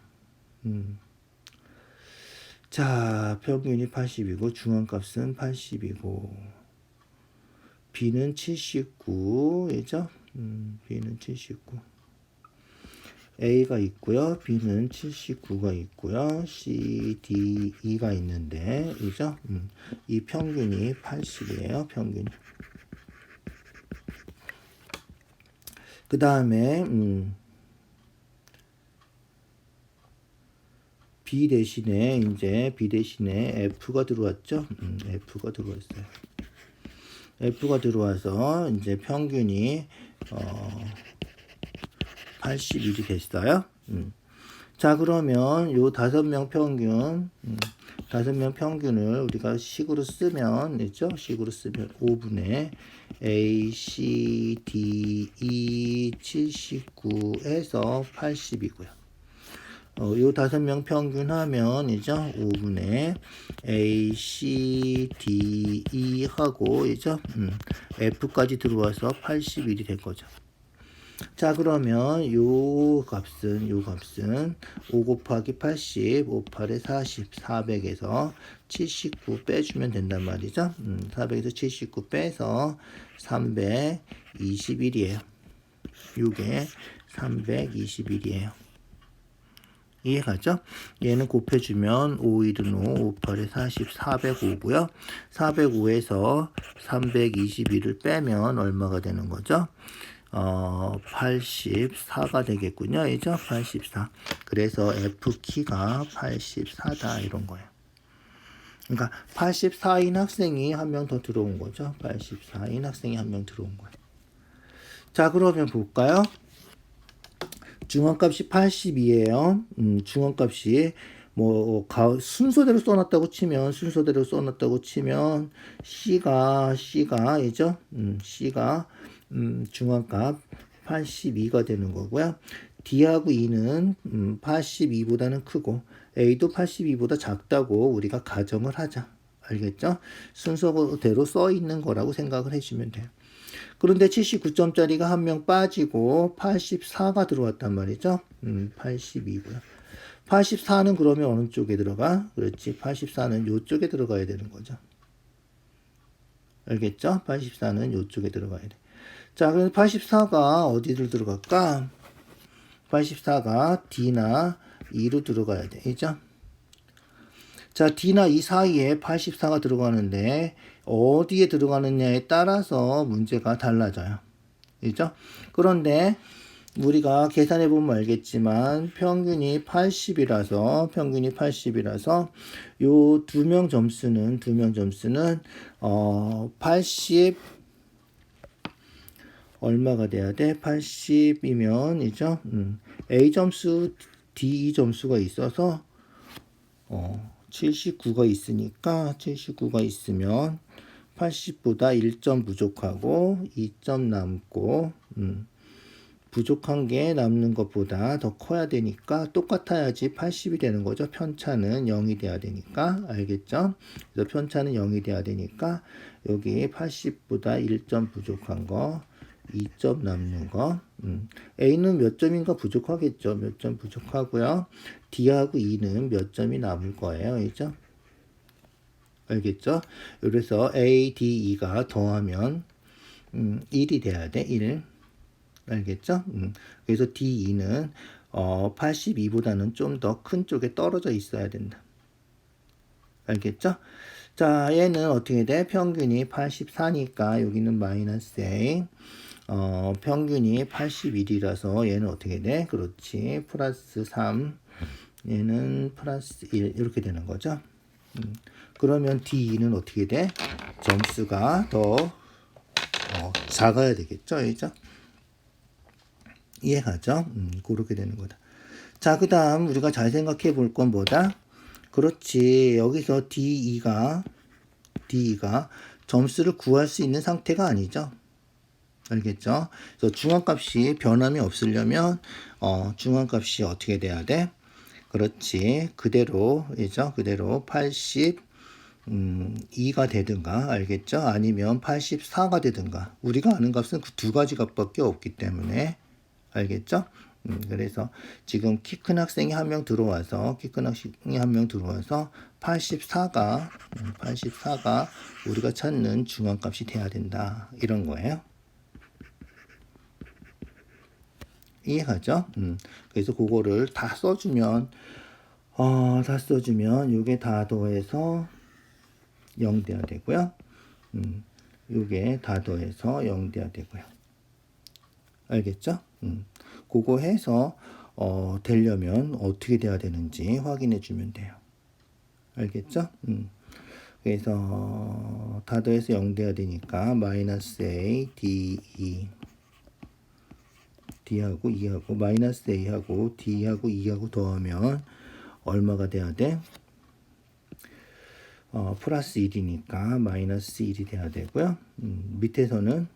자, 평균이 80이고 중앙값은 80이고 B는 79이죠. B는 79. A가 있고요. B는 79가 있고요. C, D, E가 있는데, 그죠? 이 평균이 80이에요. 평균이. 그 다음에 B 대신에 F가 들어왔죠. F가 들어왔어요. F가 들어와서 이제 평균이 81이 됐어요. 자, 그러면 요 5명 평균, 5명 평균을 우리가 식으로 쓰면, 그죠? 식으로 쓰면 5분의 A, C, D, E, 79에서 80이고요. 요 5명 평균 하면, 이죠? 5분의 A, C, D, E 하고, 이죠? F까지 들어와서 81이 된 거죠. 자, 그러면 요 값은 5 곱하기 80, 5, 8에 40, 400에서 79 빼주면 된단 말이죠. 400에서 79 빼서 321이에요. 요게 321이에요. 이해가죠? 얘는 곱해주면 5, 1은 5, 5, 8에 40, 405고요. 405에서 321을 빼면 얼마가 되는 거죠? 84가 되겠군요. 이죠? 84. 그래서 F키가 84다. 이런 거예요. 그러니까 84인 학생이 한 명 더 들어온 거죠. 84인 학생이 한 명 들어온 거예요. 자, 그러면 볼까요? 중앙값이 82예요. 중앙값이 순서대로 써놨다고 치면 C가 이죠? C가 중앙값 82가 되는 거고요. D하고 E는 82보다는 크고 A도 82보다 작다고 우리가 가정을 하자. 알겠죠? 순서대로 써 있는 거라고 생각을 해주면 돼요. 그런데 79점짜리가 한 명 빠지고 84가 들어왔단 말이죠. 82고요. 84는 그러면 어느 쪽에 들어가? 그렇지. 84는 이쪽에 들어가야 되는 거죠. 알겠죠? 84는 이쪽에 들어가야 돼. 자, 그래서 84가 어디를 들어갈까? 84가 D나 E로 들어가야 돼. 그죠? 자, D나 E 사이에 84가 들어가는데 어디에 들어가느냐에 따라서 문제가 달라져요. 그죠? 그런데 우리가 계산해 보면 알겠지만 평균이 80이라서 요 두 명 점수는 80 얼마가 돼야 돼? 80이면 이죠? A 점수, D 점수가 있어서 79가 있으니까 79가 있으면 80보다 1점 부족하고 2점 남고 부족한 게 남는 것보다 더 커야 되니까 똑같아야지 80이 되는 거죠. 편차는 0이 돼야 되니까. 알겠죠? 그래서 편차는 0이 돼야 되니까 여기 80보다 1점 부족한 거 2점 남는 거. A는 몇 점인가 부족하겠죠. 몇 점 부족하고요. D하고 E는 몇 점이 남을 거예요. 그죠? 알겠죠? 그래서 A, D, E가 더하면 1이 돼야 돼. 1. 알겠죠? 그래서 D, E는 82보다는 좀 더 큰 쪽에 떨어져 있어야 된다. 알겠죠? 자, 얘는 어떻게 돼? 평균이 84니까 여기는 마이너스 A. 평균이 81이라서 얘는 어떻게 돼? 그렇지. 플러스 3. 얘는 플러스 1. 이렇게 되는 거죠. 그러면 D는 어떻게 돼? 점수가 더 작아야 되겠죠. 그죠? 이해가죠? 그렇게 되는 거다. 자, 그 다음 우리가 잘 생각해 볼 건 뭐다? 그렇지. 여기서 DE가 점수를 구할 수 있는 상태가 아니죠. 알겠죠? 그래서 중앙값이 변함이 없으려면 중앙값이 어떻게 돼야 돼? 그렇지. 그대로이죠. 그대로 82가 되든가, 알겠죠? 아니면 84가 되든가. 우리가 아는 값은 그 두 가지 값밖에 없기 때문에, 알겠죠? 그래서 지금 키 큰 학생이 한 명 들어와서, 84가 우리가 찾는 중앙값이 돼야 된다. 이런 거예요. 이해가죠? 그래서 그거를 다 써주면, 요게 다 더해서 0 돼야 되고요. 요게 다 더해서 0 돼야 되고요. 알겠죠? 그거 해서 되려면 어떻게 돼야 되는지 확인해 주면 돼요. 알겠죠? 그래서 다 더해서 0 돼야 되니까 마이너스 a d2 d하고 2하고 마이너스 a하고 d하고 2하고 더하면 얼마가 돼야 돼? 플러스 1이니까 마이너스 1이 돼야 되고요. 밑에서는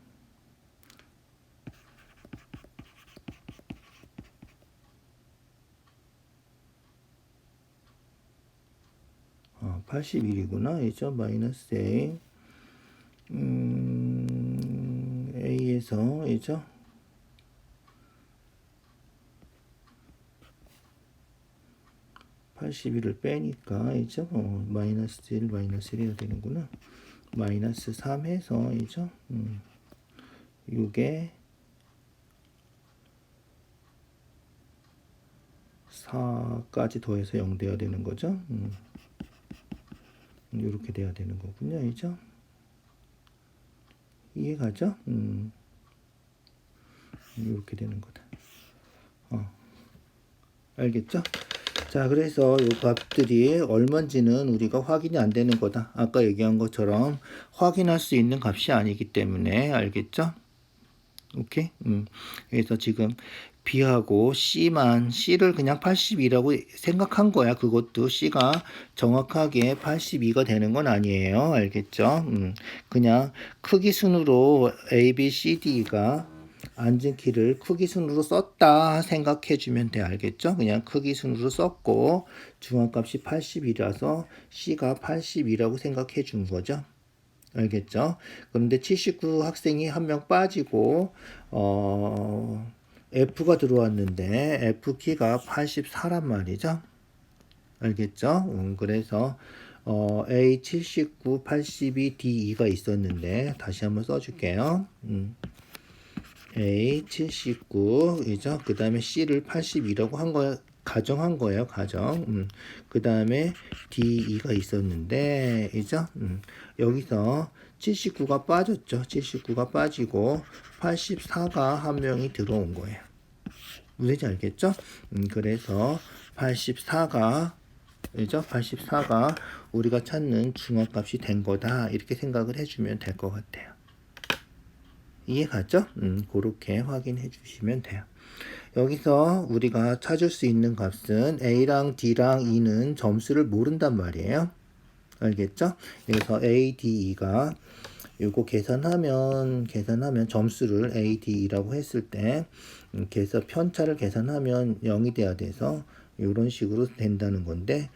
81이구나. 이죠? 마이너스 A. A에서, 이죠? (81을) 빼니까, 이죠? 마이너스 1, 마이너스 1이 되는구나. 마이너스 3 해서, 이죠? 6에 4까지 더해서 0 돼야 되는 거죠. 이렇게 돼야 되는 거군요. 이죠? 이해가죠? 이렇게 되는 거다. 알겠죠? 자, 그래서 이 값들이 얼마인지는 우리가 확인이 안 되는 거다. 아까 얘기한 것처럼 확인할 수 있는 값이 아니기 때문에, 알겠죠? 오케이? 그래서 지금 B하고 C를 그냥 82라고 생각한 거야. 그것도 C가 정확하게 82가 되는 건 아니에요. 알겠죠? 그냥 크기 순으로 A, B, C, D가 앉은 키를 크기 순으로 썼다 생각해 주면 돼. 알겠죠? 그냥 크기 순으로 썼고 중앙값이 80이라서 C가 82라고 생각해 준 거죠. 알겠죠? 그런데 79 학생이 한 명 빠지고 F가 들어왔는데 F 키가 84란 말이죠. 알겠죠? 그래서 A 79, 82, D 2가 있었는데 다시 한번 써줄게요. A 79이죠. 그 다음에 C를 82라고 한 거야. 가정한 거예요. 가정. 그 다음에 D2가 있었는데, 이죠? 여기서 79가 빠졌죠. 79가 빠지고 84가 한 명이 들어온 거예요. 무슨지 알겠죠? 그래서 84가 그죠? 84가 우리가 찾는 중앙값이 된 거다. 이렇게 생각을 해주면 될 것 같아요. 이해가죠? 그렇게 확인해 주시면 돼요. 여기서 우리가 찾을 수 있는 값은 A랑 D랑 E는 점수를 모른단 말이에요. 알겠죠? 그래서 A, D, E가 요거 계산하면 점수를 A, D, E라고 했을 때 그래서 편차를 계산하면 0이 돼야 돼서 이런 식으로 된다는 건데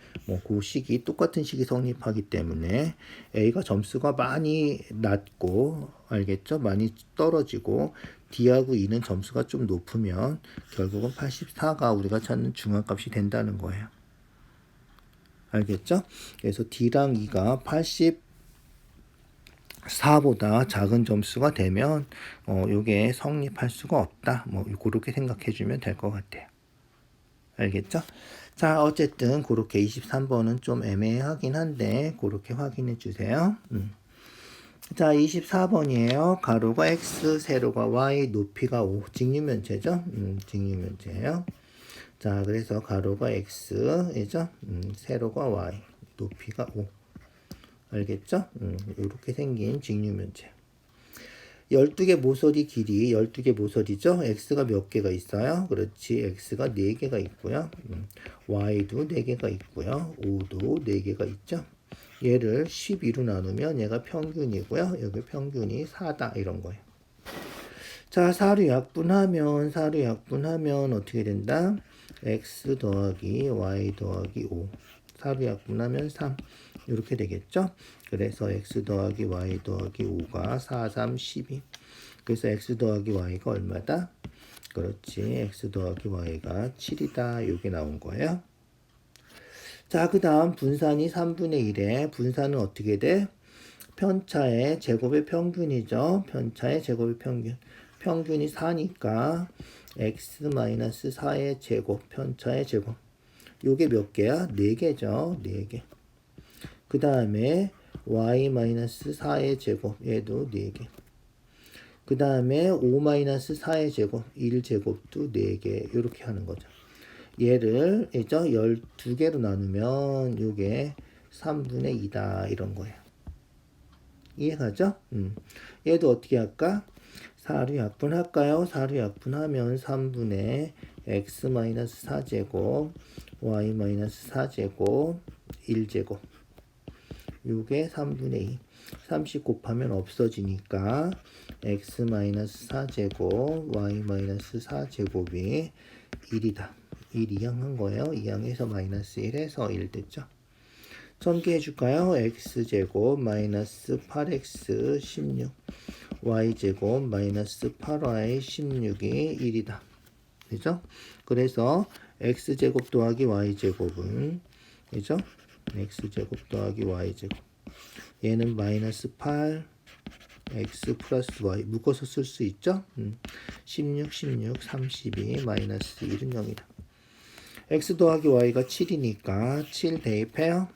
그 식이 똑같은 식이 성립하기 때문에 A가 점수가 많이 낮고 알겠죠? 많이 떨어지고 D하고 E는 점수가 좀 높으면 결국은 84가 우리가 찾는 중앙값이 된다는 거예요. 알겠죠? 그래서 D랑 E가 84보다 작은 점수가 되면 요게 성립할 수가 없다. 그렇게 생각해 주면 될 것 같아요. 알겠죠? 자, 어쨌든 그렇게 23번은 좀 애매하긴 한데 그렇게 확인해 주세요. 자, 24번이에요. 가로가 x, 세로가 y, 높이가 5. 직육면체죠? 직육면체예요. 자, 그래서 가로가 x이죠? 세로가 y, 높이가 5. 알겠죠? 이렇게 생긴 직육면체. 12개 모서리 길이 12개 모서리죠? x가 몇 개가 있어요? 그렇지. x가 4개가 있고요. y도 4개가 있고요. 5도 4개가 있죠? 얘를 12로 나누면 얘가 평균이고요. 여기 평균이 4다. 이런 거예요. 자, 사료 약분하면 어떻게 된다? x 더하기 y 더하기 5. 4로 약분하면 3. 이렇게 되겠죠? 그래서 x 더하기 y 더하기 5가 4, 3, 12. 그래서 x 더하기 y가 얼마다? 그렇지. x 더하기 y가 7이다. 이게 나온 거예요. 자, 그 다음 분산이 3분의 1에 분산은 어떻게 돼? 편차의 제곱의 평균이죠. 편차의 제곱의 평균. 평균이 4니까 x-4의 제곱, 편차의 제곱. 요게 몇 개야? 4개죠. 4개. 그 다음에 y-4의 제곱. 얘도 4개. 그 다음에 5-4의 제곱. 1제곱도 4개. 이렇게 하는 거죠. 얘를 이죠 12개로 나누면 요게 3분의 2다. 이런 거예요. 이해가죠? 얘도 어떻게 할까? 4로 약분할까요? 4로 약분하면 3분의 x-4제곱 y-4제곱 1제곱 요게 3분의 2 30 곱하면 없어지니까 x-4제곱 y-4제곱이 1이다. 1 이항한 거예요. 이항해서 마이너스 1에서 1 됐죠. 전개해 줄까요? x제곱 마이너스 8x 16 y제곱 마이너스 8y 16이 1이다. 그죠? 그래서 x제곱 더하기 y제곱은 그죠? x제곱 더하기 y제곱 얘는 마이너스 8 x 플러스 y 묶어서 쓸 수 있죠? 16, 16, 32 마이너스 1은 0이다. x 더하기 y가 7이니까 7 대입해요.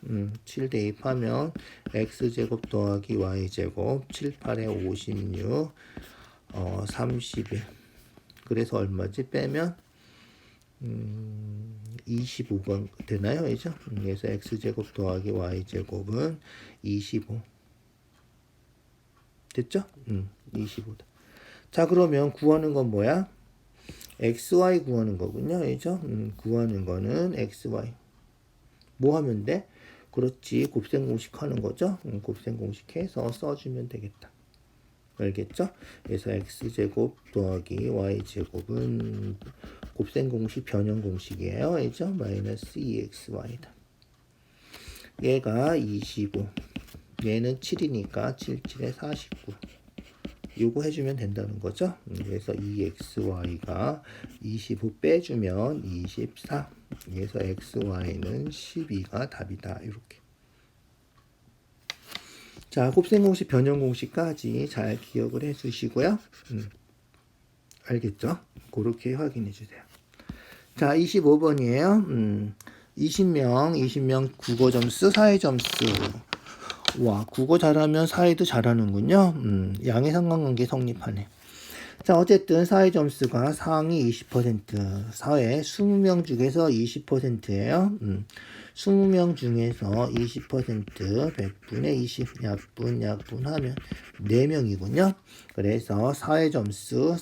7 대입하면 x제곱 더하기 y제곱 7, 8에 56 31 그래서 얼마지? 빼면 25가 되나요? 이죠? 그래서 x제곱 더하기 y제곱은 25 됐죠? 25다. 자, 그러면 구하는 건 뭐야? xy 구하는 거군요. 그죠? 구하는 거는 xy. 뭐 하면 돼? 그렇지. 곱셈 공식 하는 거죠? 곱셈 공식 해서 써주면 되겠다. 알겠죠? 그래서 x제곱 더하기 y제곱은 곱셈 공식 변형 공식이에요. 그죠? 마이너스 2xy다. 얘가 25. 얘는 7이니까 7, 7에 49. 요거 해주면 된다는 거죠. 그래서 2xy가 25 빼주면 24. 그래서 xy는 12가 답이다. 이렇게. 자, 곱셈 공식, 변형 공식까지 잘 기억을 해 주시고요. 알겠죠? 그렇게 확인해 주세요. 자, 25번이에요. 20명 국어 점수, 사회 점수. 와, 국어 잘하면 사회도 잘하는군요. 양의 상관관계 성립하네. 자, 어쨌든 사회 점수가 상위 20%, 사회 20명 중에서 20%예요. 20명 중에서 20%, 100분의 20, 약분하면 4명이군요. 그래서 사회 점수가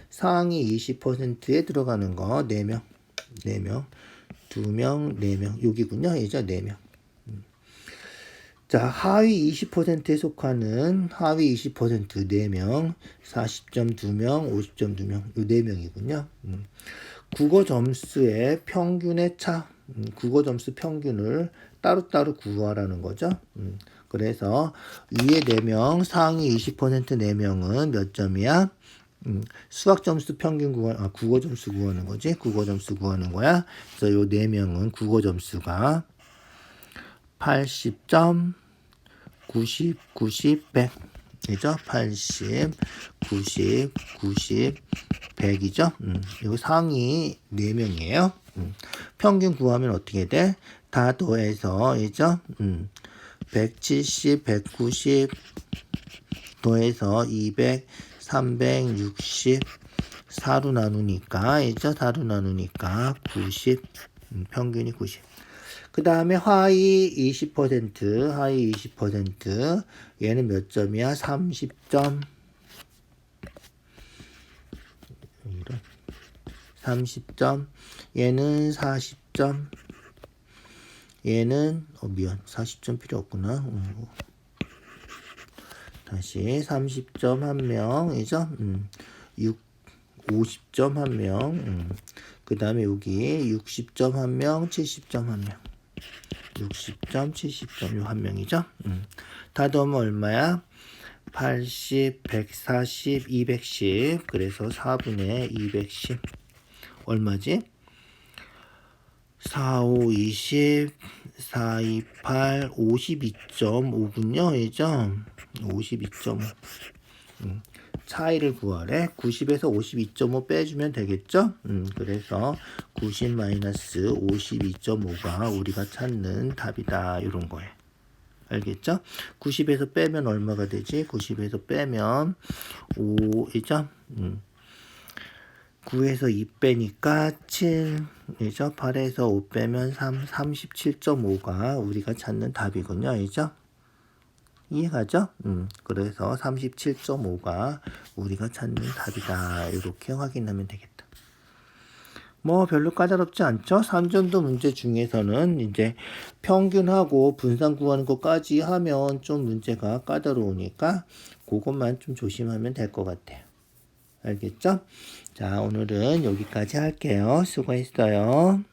상위 20%에 들어가는 거 4명, 2명, 4명, 여기군요. 이제 4명. 자, 하위 20%에 속하는 하위 20% 4명, 40점 2명, 50점 2명, 요 4명이군요. 국어 점수의 평균의 차, 국어 점수 평균을 따로따로 구하라는 거죠. 그래서 위에 4명, 상위 20% 4명은 몇 점이야? 수학 점수 평균 국어 점수 구하는 거지. 국어 점수 구하는 거야. 그래서 요 4명은 국어 점수가 80점, 90, 90, 100. 그죠? 80, 90, 90, 100이죠? 이거 상위 4명이에요. 평균 구하면 어떻게 돼? 다 더해서, 그죠? 170, 190, 더해서 200, 360, 4로 나누니까, 그죠? 4로 나누니까 90, 평균이 90. 그 다음에 하위 20%, 얘는 몇 점이야? 30점. 30점. 얘는 40점. 얘는, 40점 필요 없구나. 다시 30점 한 명이죠? 50점 1명. 그 다음에 여기 60점 1명, 70점 1명. 60점, 70점 요 한 명이죠. 다 더하면 얼마야? 80, 140, 210. 그래서 4분의 210. 얼마지? 4, 5, 20, 4, 2, 8, 52.5군요. 예죠? 52.5. 차이를 구하래. 90에서 52.5 빼주면 되겠죠? 그래서 90-52.5가 우리가 찾는 답이다. 이런 거예요. 알겠죠? 90에서 빼면 얼마가 되지? 90에서 빼면 5이죠? 9에서 2 빼니까 7이죠? 8에서 5 빼면 3, 37.5가 우리가 찾는 답이군요. 알죠? 이해가죠? 그래서 37.5가 우리가 찾는 답이다. 이렇게 확인하면 되겠다. 뭐 별로 까다롭지 않죠? 3점도 문제 중에서는 이제 평균하고 분산 구하는 것까지 하면 좀 문제가 까다로우니까 그것만 좀 조심하면 될 것 같아요. 알겠죠? 자, 오늘은 여기까지 할게요. 수고했어요.